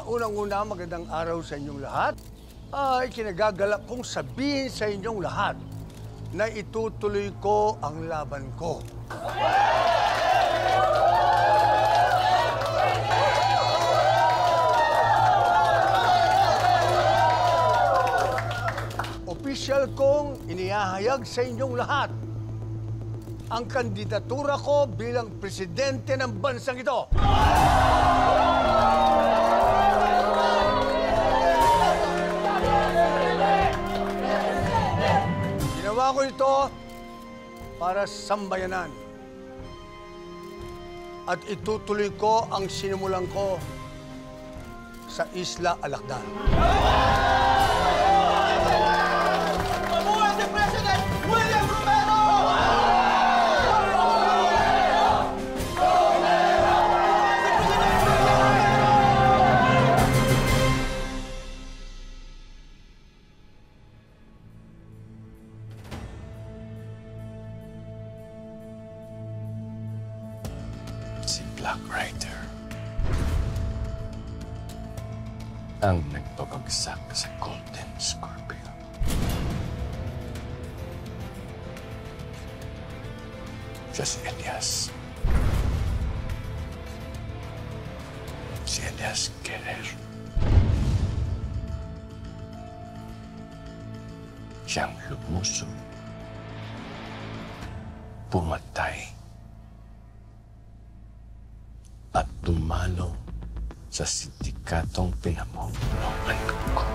Unang-una, magandang araw sa inyong lahat. Ikinagagalak kong sabihin sa inyong lahat na itutuloy ko ang laban ko. Opisyal kong inihahayag sa inyong lahat ang kandidatura ko bilang presidente ng bansang ito. Ginawa ko ito para sa sambayanan. At itutuloy ko ang sinimulan ko sa Isla Alacdan. Mabuhay si President William Romero! Si Black Rider ang nagpabagsak sa Golden Scorpio. Siya si Elias. Si Elias Guerrero. Siyang lumusog, pumatay, at dumalo sa sindikatong pinamumunuan ko.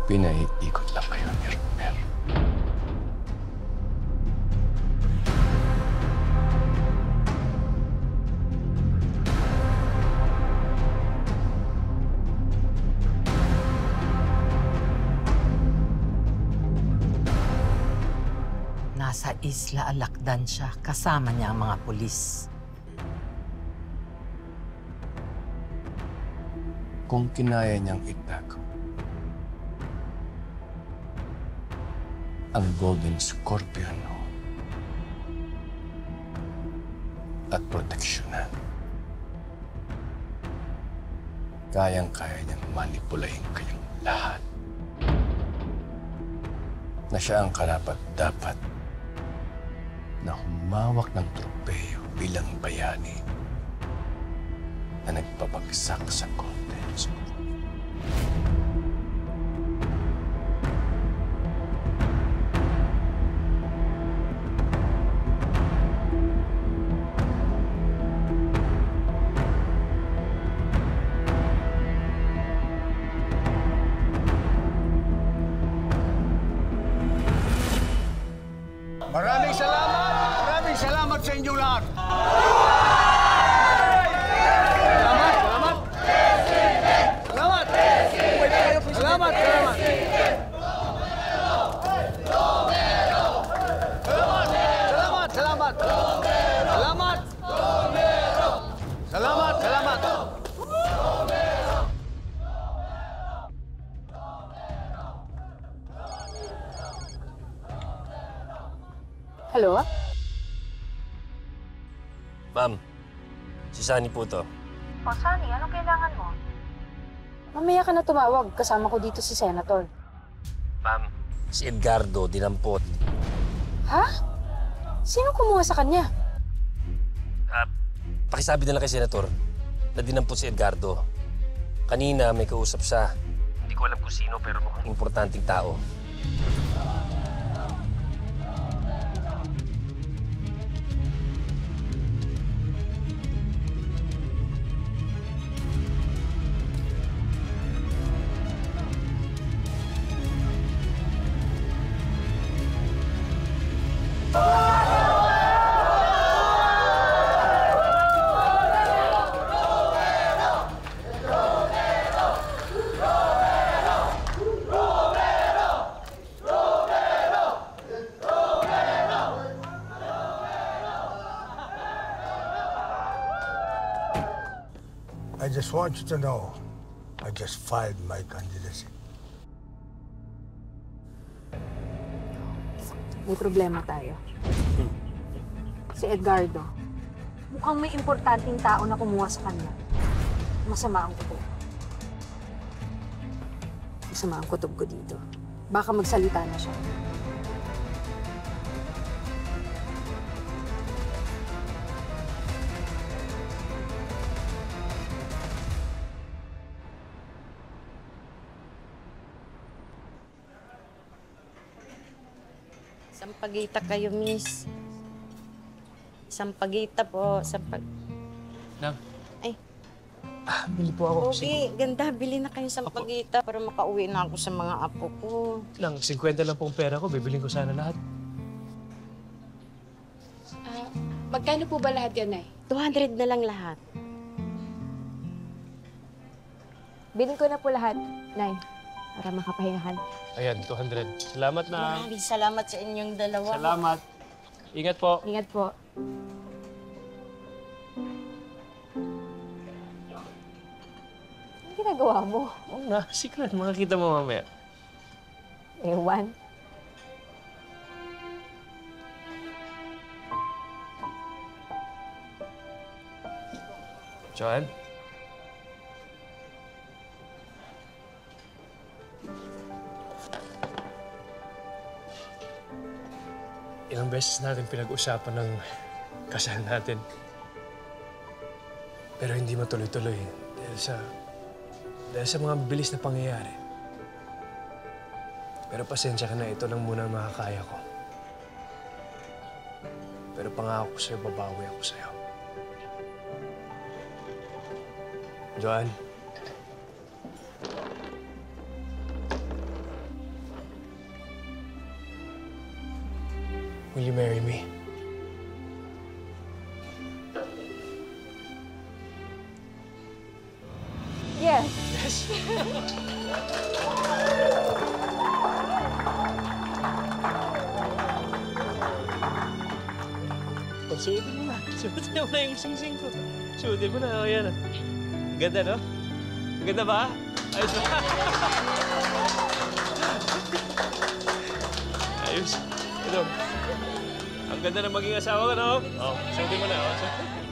Pinaiikot lang kayo ni Romero. Nasa Isla Alacdan siya. Kasama niya ang mga pulis. Kung kinaya niyang itago ang Golden Scorpion at proteksyonan, kayang-kaya niyang manipulahin kayong lahat na siya ang karapat-dapat na humawak ng tropeyo bilang bayani na nagpabagsak sa Golden Scorpion. Maraming salamat! Maraming salamat sa inyong lahat! Salamat! Salamat! Salamat! Salamat! Salamat! Salamat! Salamat! Salamat! Salamat! Salamat! Hello? Ma'am, si Sunny po to. O, Sunny, anong kailangan mo? Mamaya ka na tumawag. Kasama ko dito si Senator. Ma'am, si Edgardo, dinampot. Ha? Sino kumuha sa kanya? Pakisabi na lang kay Senator na dinampot si Edgardo. Kanina may kausap siya. Hindi ko alam kung sino pero mukhang importanteng tao. just want you to know, I just filed my candidacy. May problema tayo. Si Edgardo, mukhang may importanteng tao na kumuha sa kanya. Masama ang kutob. Masama ang kutob ko dito. Baka magsalita na siya. Sampagita kayo, miss. Sampagita po. Nang, Ay, bili po ako. okay. Ganda. Bili na kayo sampagita para makauwi na ako sa mga apo ko. Lang, 50 lang pong pera ko. Bibiling ko sana lahat. Magkano po ba lahat yan, Nay? 200 na lang lahat. Bilhin ko na po lahat, Nay. Para makapahingahan. Ayan, 200. Salamat na. Maraming salamat sa inyong dalawa. Salamat. Ingat po. Ingat po. Ano ginagawa mo? Oo na, secret. Makakita mo mamaya. Ewan. Joanne? Ilang beses natin pinag-usapan ng kasal natin. Pero hindi matuloy-tuloy dahil sa mga bilis na pangyayari. Pero pasensya ka na, ito lang muna ang makakaya ko. Pero pangako ko sa'yo, babawi ako sa'yo. Joanne. Will you marry me? Yes. Yes. Suotin mo na. Suotin mo na yung sing-sing ko. Suotin mo na. O, yan. Ang ganda, no? Ang ganda ba? Ayos ba? Ayos. Ito. Ang ganda na maging asawa ko, no? Oh, suotin mo na. Oh.